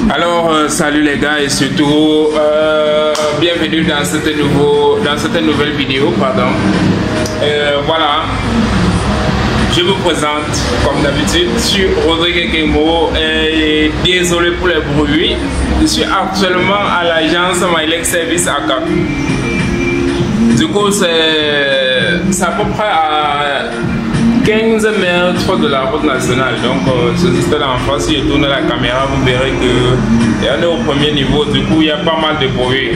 Alors salut les gars et surtout bienvenue dans cette nouvelle vidéo, pardon. Voilà, je vous présente comme d'habitude, je suis Rodrigue Kemo et désolé pour les bruits. Je suis actuellement à l'agence Mylex Service à Cap. Du coup c'est à peu près à 15 mètres de la route nationale. Donc c'est juste là en face, si je tourne la caméra, vous verrez que on est au premier niveau. Du coup il y a pas mal de bruit.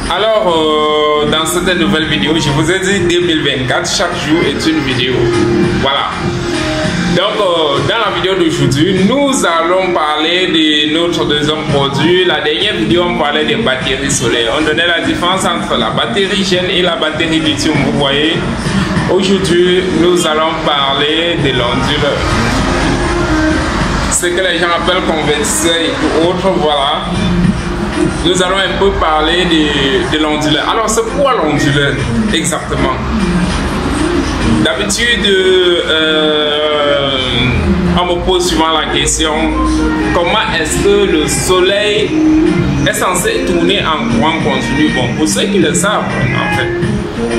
Alors dans cette nouvelle vidéo, je vous ai dit 2024, chaque jour est une vidéo. Voilà. Donc dans la vidéo d'aujourd'hui, nous allons parler de notre deuxième produit. La dernière vidéo, on parlait des batteries solaires. On donnait la différence entre la batterie gène et la batterie lithium, vous voyez. Aujourd'hui, nous allons parler de l'onduleur. Ce que les gens appellent convertisseur et autres, voilà. Nous allons un peu parler de l'onduleur. Alors, c'est quoi l'onduleur exactement? D'habitude, on me pose souvent la question, comment est-ce que le soleil est censé tourner en courant continu? Bon, pour ceux qui le savent, en fait,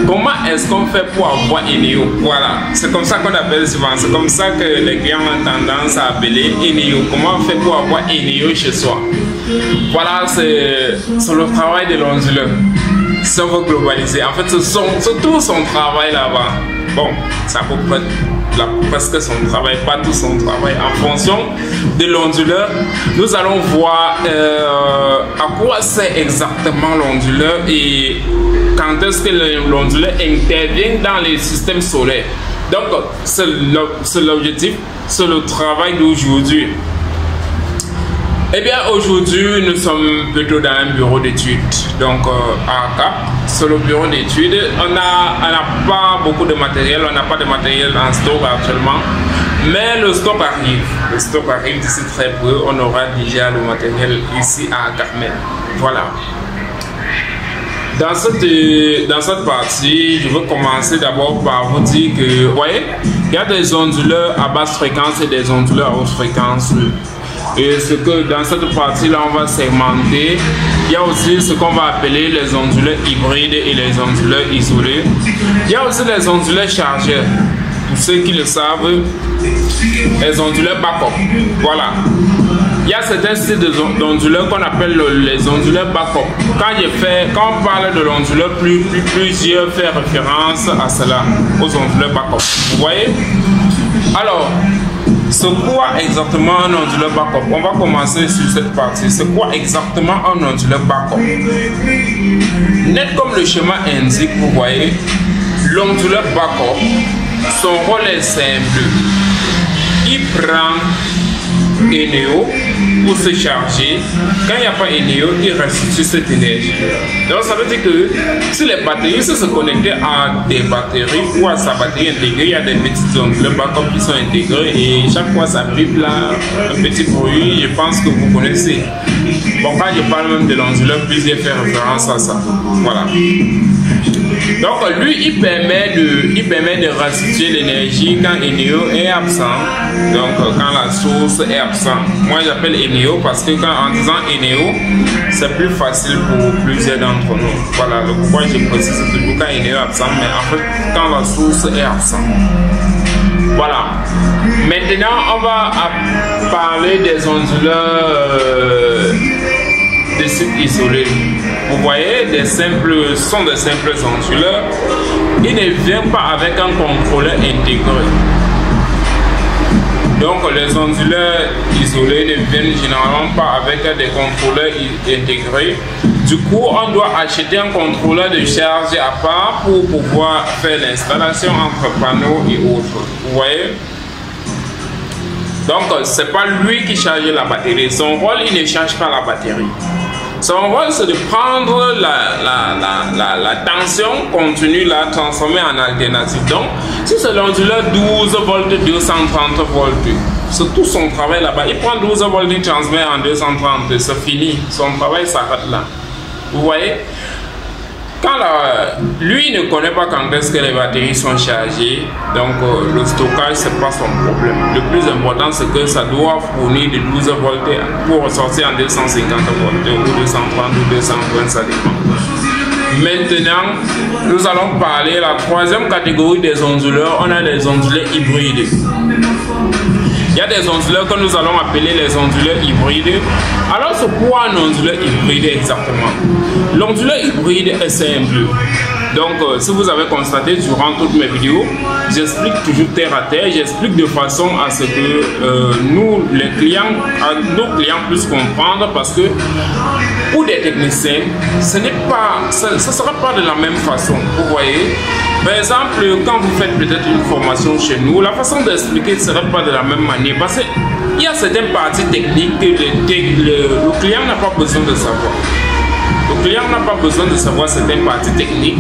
comment est-ce qu'on fait pour avoir Eneo? Voilà, c'est comme ça qu'on appelle souvent, c'est comme ça que les clients ont tendance à appeler Eneo. Comment on fait pour avoir Eneo chez soi? Voilà, c'est le travail de l'onduleur. Si on veut globaliser, en fait, c'est tout son travail là-bas. Bon, c'est à peu près presque son travail, pas tout son travail. En fonction de l'onduleur, nous allons voir à quoi sert exactement l'onduleur et quand est-ce que l'onduleur intervient dans les systèmes solaires. Donc, c'est l'objectif, c'est le travail d'aujourd'hui. Eh bien, aujourd'hui, nous sommes plutôt dans un bureau d'études, donc à Cap, c'est le bureau d'études. On n'a pas beaucoup de matériel, on n'a pas de matériel en stock actuellement, mais le stock arrive. Le stock arrive d'ici très peu, on aura déjà le matériel ici à Carmel. Voilà. Dans cette partie, je veux commencer d'abord par vous dire que, vous voyez, il y a des onduleurs à basse fréquence et des onduleurs à haute fréquence. Et ce que dans cette partie-là, on va segmenter. Il y a aussi ce qu'on va appeler les onduleurs hybrides et les onduleurs isolés. Il y a aussi les onduleurs chargeurs. Pour ceux qui le savent, les onduleurs backup. Voilà. Il y a certains styles d'onduleurs qu'on appelle les onduleurs backup. Quand on parle de l'onduleur, plusieurs fait référence à cela, aux onduleurs backup. Vous voyez? Alors, c'est quoi exactement un onduleur backup? On va commencer sur cette partie. C'est quoi exactement un onduleur backup? Net comme le schéma indique, vous voyez, l'onduleur backup, son rôle est simple. Il prend Eneo pour se charger. Quand il n'y a pas Eneo, il restitue cette énergie. Donc ça veut dire que si les batteries se connectent à des batteries ou à sa batterie intégrée, il y a des petites onduleurs backup qui sont intégrées et chaque fois ça vibre là, un petit bruit, je pense que vous connaissez. Bon, quand je parle même de l'onduleur, plusieurs fait référence à ça. Voilà. Donc lui, il permet de restituer l'énergie quand Eneo est absent. Donc quand la source est absente. Moi j'appelle Eneo parce que en disant Eneo, c'est plus facile pour plusieurs d'entre nous. Voilà, le pourquoi je précise toujours quand Eneo est absent, mais en fait quand la source est absente. Voilà. Maintenant on va parler des onduleurs de sites isolés. Vous voyez, sont des simples onduleurs. Ils ne viennent pas avec un contrôleur intégré. Donc les onduleurs isolés ne viennent généralement pas avec des contrôleurs intégrés. Du coup, on doit acheter un contrôleur de charge à part pour pouvoir faire l'installation entre panneaux et autres. Vous voyez? Donc, c'est pas lui qui charge la batterie. Son rôle, il ne charge pas la batterie. Son rôle, c'est de prendre la tension contenue, la transformer en alternative. Donc, si c'est l'onduleur 12 volts, 230 volts, c'est tout son travail là-bas. Il prend 12 volts, il transmet en 230, c'est fini. Son travail s'arrête là. Vous voyez? Quand lui ne connaît pas quand est-ce que les batteries sont chargées, donc le stockage, c'est pas son problème. Le plus important, c'est que ça doit fournir de 12 volts pour ressortir en 250 volts, ou 230 ou 220, ça dépend. Maintenant, nous allons parler de la troisième catégorie des onduleurs. On a les onduleurs hybrides. Il y a des onduleurs que nous allons appeler les onduleurs hybrides. Alors, c'est quoi un onduleur hybride exactement? L'onduleur hybride est simple. Donc, si vous avez constaté durant toutes mes vidéos, j'explique toujours terre à terre. J'explique de façon à ce que nous, les clients, nos clients puissent comprendre, parce que pour des techniciens, ce ne sera pas de la même façon. Vous voyez? Par exemple, quand vous faites peut-être une formation chez nous, la façon d'expliquer ne serait pas de la même manière, parce qu'il y a certaines parties techniques que le client n'a pas besoin de savoir. Le client n'a pas besoin de savoir certaines parties techniques,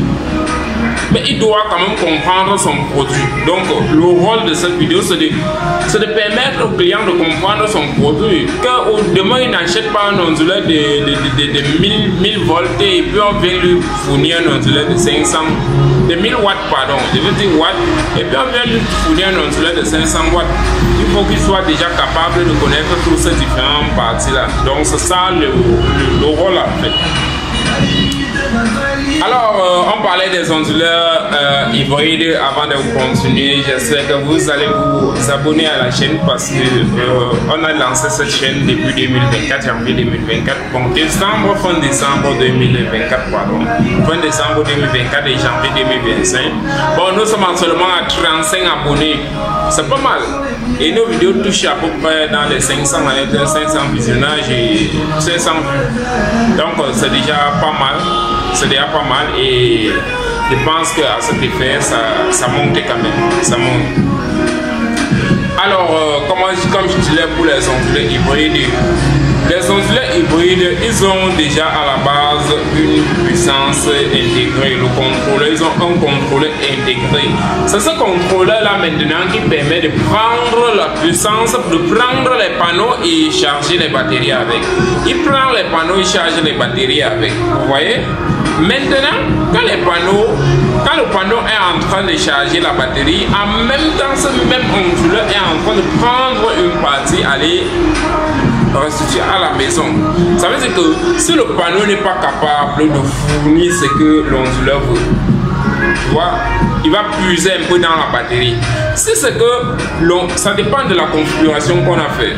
mais il doit quand même comprendre son produit. Donc, le rôle de cette vidéo, c'est de permettre au client de comprendre son produit. Que demain, il n'achète pas un onduleur de 1000 volts et puis on vient lui fournir un onduleur de 500, de 1000 watts, pardon, je veux dire watts, et puis on vient lui fournir un onduleur de 500 watts. Il faut qu'il soit déjà capable de connaître toutes ces différentes parties-là. Donc, c'est ça le rôle en fait. Alors, on parlait des onduleurs hybrides. Avant de continuer, j'espère que vous allez vous abonner à la chaîne, parce que on a lancé cette chaîne depuis 2024, janvier 2024, bon, fin décembre 2024, pardon, fin décembre 2024 et janvier 2025. Bon, nous sommes seulement à 35 abonnés, c'est pas mal. Et nos vidéos touchent à peu près dans les 500 visionnages et 500 vues. Donc, c'est déjà pas mal. C'est déjà pas mal, et je pense qu'à cet effet, ça monte quand même. Ça monte. Alors, comme je disais pour les onduleurs hybrides, les onduleurs hybrides, ils ont déjà à la base une puissance intégrée. Le contrôleur, ils ont un contrôleur intégré. C'est ce contrôleur-là maintenant qui permet de prendre la puissance, de prendre les panneaux et charger les batteries avec. Il prend les panneaux et charge les batteries avec. Vous voyez? Maintenant, quand le panneau est en train de charger la batterie, en même temps, ce même onduleur est en train de prendre une partie, aller restituer à la maison. Ça veut dire que si le panneau n'est pas capable de fournir ce que l'onduleur veut, tu vois, il va puiser un peu dans la batterie. Si c'est que ça dépend de la configuration qu'on a fait.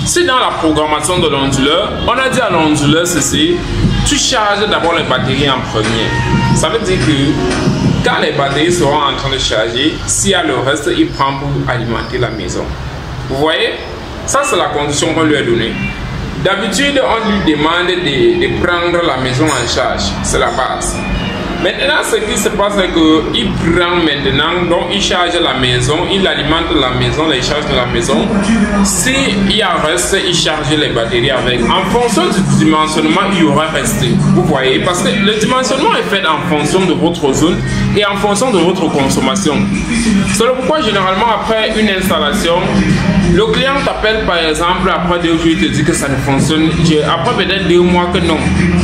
Si dans la programmation de l'onduleur, on a dit à l'onduleur ceci, tu charges d'abord les batteries en premier. Ça veut dire que quand les batteries seront en train de charger, s'il y a le reste, il prend pour alimenter la maison. Vous voyez? Ça, c'est la condition qu'on lui a donnée. D'habitude, on lui demande de prendre la maison en charge. C'est la base. Maintenant, ce qui se passe, c'est qu'il prend maintenant, donc il charge la maison, il alimente la maison, les charges de la maison. S'il y a reste, il charge les batteries avec. En fonction du dimensionnement, il y aura resté. Vous voyez, parce que le dimensionnement est fait en fonction de votre zone et en fonction de votre consommation. C'est pourquoi, généralement, après une installation, le client t'appelle par exemple, après 2 jours, il te dit que ça ne fonctionne. Après peut-être 2 mois que non,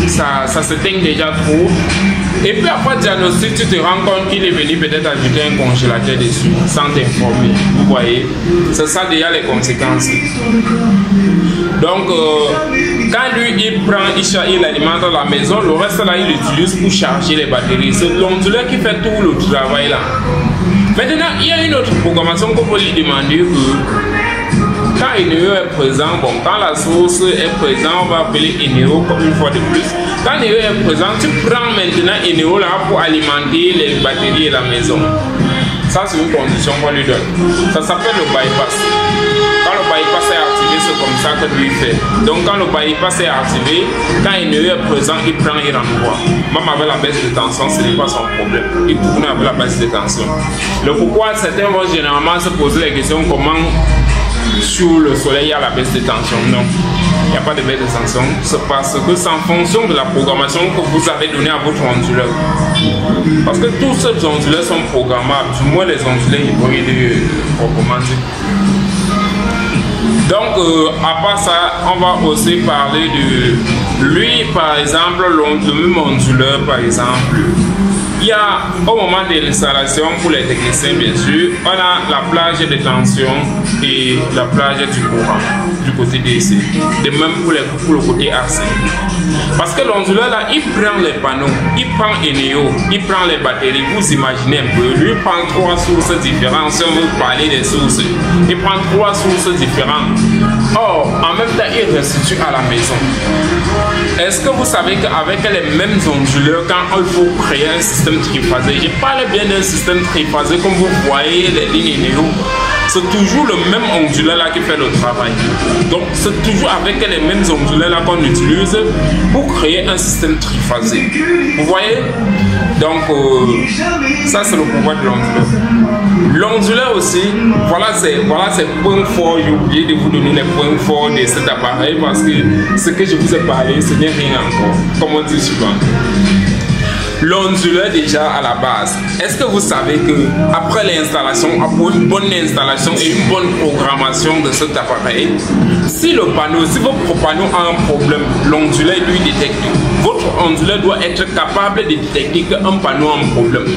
ça s'éteint déjà trop. Et puis après diagnostic, tu te rends compte qu'il est venu peut-être ajouter un congélateur dessus sans t'informer. Vous voyez, c'est ça déjà les conséquences. Donc, quand lui il alimente la maison, le reste là il l'utilise pour charger les batteries. C'est l'onduleur qui fait tout le travail là. Maintenant, il y a une autre programmation qu'on peut lui demander que quand Eneo est présent, bon, quand la source est présente, on va appeler Eneo comme une fois de plus. Quand Eneo est présent, tu prends maintenant Eneo là pour alimenter les batteries et la maison. Ça, c'est une condition qu'on lui donne. Ça s'appelle le bypass. Quand le bypass est activé, c'est comme ça que lui fait. Donc, quand le bypass est activé, quand Eneo est présent, il prend et renvoie. Même avec la baisse de tension, ce n'est pas son problème. Il tourne avec la baisse de tension. Le pourquoi certains vont généralement se poser la question comment sur le soleil il y a la baisse de tension. Non. il n'y a pas de baisse de tension. C'est parce que c'est en fonction de la programmation que vous avez donnée à votre onduleur. Parce que tous ces onduleurs sont programmables, du moins les onduleurs hybrides proprement dit. Donc, à part ça, on va aussi parler de lui, par exemple, le même onduleur, par exemple. Il y a, au moment de l'installation, pour les techniciens, bien sûr, on a la plage de tension et la plage du courant, du côté DC. De même pour le côté AC. Parce que l'onduleur, là, il prend les panneaux, il prend Eneo, il prend les batteries. Vous imaginez un peu, lui prend 3 sources différentes. Si on veut parler des sources, il prend 3 sources différentes. Or, en même temps, il restitue à la maison. Est-ce que vous savez qu'avec les mêmes onduleurs, quand il faut créer un système triphasé, je parle bien d'un système triphasé comme vous voyez les lignes Eneo, c'est toujours le même onduleur là qui fait le travail. Donc c'est toujours avec les mêmes onduleurs là qu'on utilise pour créer un système triphasé. Vous voyez? Donc ça c'est le pouvoir de l'onduleur. L'onduleur aussi, voilà ces points forts. J'ai oublié de vous donner les points forts de cet appareil parce que ce que je vous ai parlé, ce n'est rien encore, comme on dit souvent. L'onduleur déjà à la base, est-ce que vous savez que après l'installation, après une bonne installation et une bonne programmation de cet appareil, si le panneau, si votre panneau a un problème, l'onduleur lui détecte. Votre onduleur doit être capable de détecter qu'un panneau a un problème.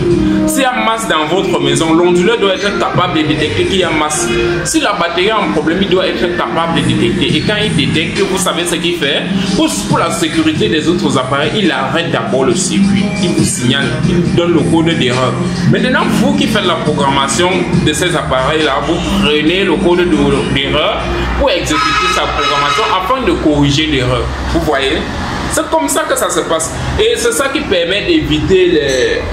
S'il y a masse dans votre maison, l'onduleur doit être capable de détecter qu'il y a masse. Si la batterie a un problème, il doit être capable de détecter. Et quand il détecte, vous savez ce qu'il fait? Pour la sécurité des autres appareils, il arrête d'abord le circuit. Il vous signale, il donne le code d'erreur. Maintenant, vous qui faites la programmation de ces appareils-là, vous prenez le code d'erreur pour exécuter sa programmation afin de corriger l'erreur. Vous voyez? C'est comme ça que ça se passe. Et c'est ça qui permet d'éviter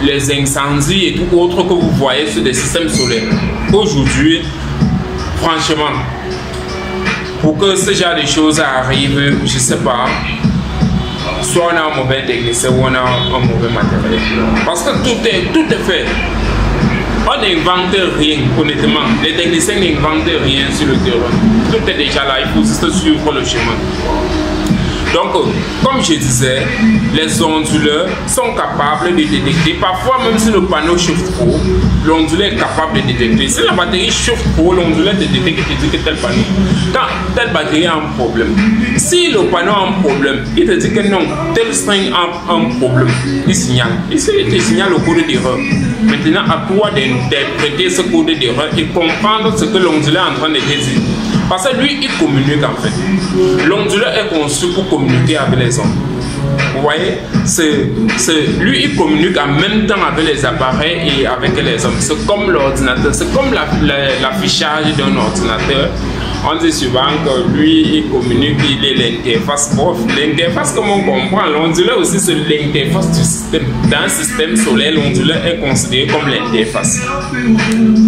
les incendies et tout autre que vous voyez sur des systèmes solaires. Aujourd'hui, franchement, pour que ce genre de choses arrivent, je ne sais pas, soit on a un mauvais technicien ou on a un mauvais matériel. Parce que tout est fait. On n'invente rien, honnêtement. Les techniciens n'inventent rien sur le terrain. Tout est déjà là, il faut juste suivre le chemin. Donc, comme je disais, les onduleurs sont capables de détecter. Parfois, même si le panneau chauffe trop, l'onduleur est capable de détecter. Si la batterie chauffe trop, l'onduleur te détecte et te dit que tel panneau, quand telle batterie a un problème. Si le panneau a un problème, il te dit que non, tel string a un problème. Il signale. Il te signale le code d'erreur. Maintenant, à toi d'interpréter ce code d'erreur et comprendre ce que l'onduleur est en train de te dire. Parce que lui, il communique en fait. L'onduleur est conçu pour communiquer avec les hommes. Vous voyez, lui, il communique en même temps avec les appareils et avec les hommes. C'est comme l'ordinateur, c'est comme l'affichage d'un ordinateur. On dit souvent que lui, il communique, il est l'interface. L'interface, comme on comprend, l'onduleur aussi, c'est l'interface du système. Dans un système solaire, l'onduleur est considéré comme l'interface.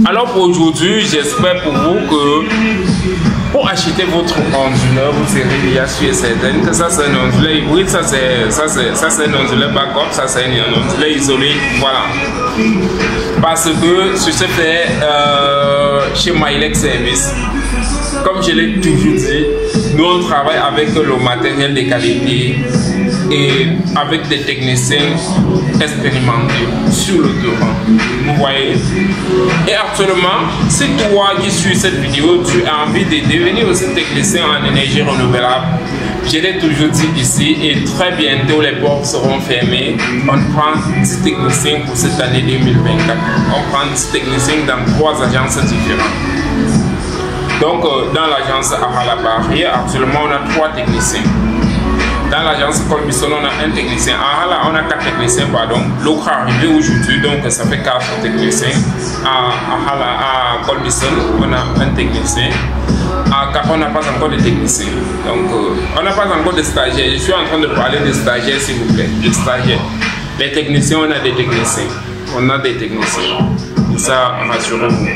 Alors pour aujourd'hui, j'espère pour vous que pour acheter votre onduleur, vous serez déjà sûr et certain que ça c'est un onduleur hybride, ça c'est un onduleur backup, ça c'est un onduleur isolé, voilà. Parce que sur ce fait, chez Mylex Service, comme je l'ai toujours dit, nous on travaille avec le matériel de qualité et avec des techniciens expérimentés sur le terrain. Vous voyez? Et actuellement, si toi qui suis cette vidéo, tu as envie de devenir aussi technicien en énergie renouvelable, je l'ai toujours dit ici et très bientôt les portes seront fermées. On prend 10 techniciens pour cette année 2024. On prend 10 techniciens dans 3 agences différentes. Donc, dans l'agence Ahala Barrière, actuellement, on a 3 techniciens. Dans l'agence Colbison, on a un technicien. À Ahala, on a 4 techniciens, pardon. L'autre est arrivé aujourd'hui, donc ça fait 4 techniciens. À Colbison, on a un technicien. On n'a pas encore de techniciens. Donc, on n'a pas encore de stagiaires. Je suis en train de parler des stagiaires, s'il vous plaît. Les stagiaires. Les techniciens, on a des techniciens. On a des techniciens. Ça, rassurez-vous.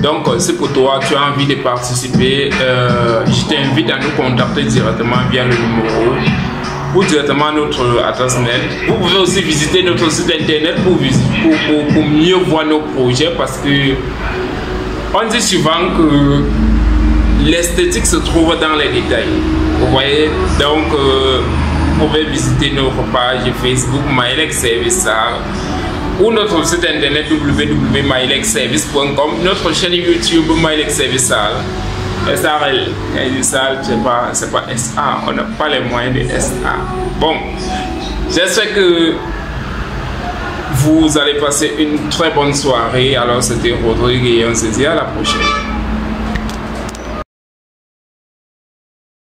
Donc, si pour toi, tu as envie de participer, je t'invite à nous contacter directement via le numéro ou directement à notre adresse mail. Vous pouvez aussi visiter notre site internet pour mieux voir nos projets parce que on dit souvent que l'esthétique se trouve dans les détails. Vous voyez, donc vous pouvez visiter notre page Facebook Maïlek Service ou notre site internet www.mailekservice.com, notre chaîne YouTube Maïlek Service SARL. C'est pas SA, on n'a pas les moyens de SA. Bon, j'espère que vous allez passer une très bonne soirée. Alors c'était Rodrigue et on se dit à la prochaine.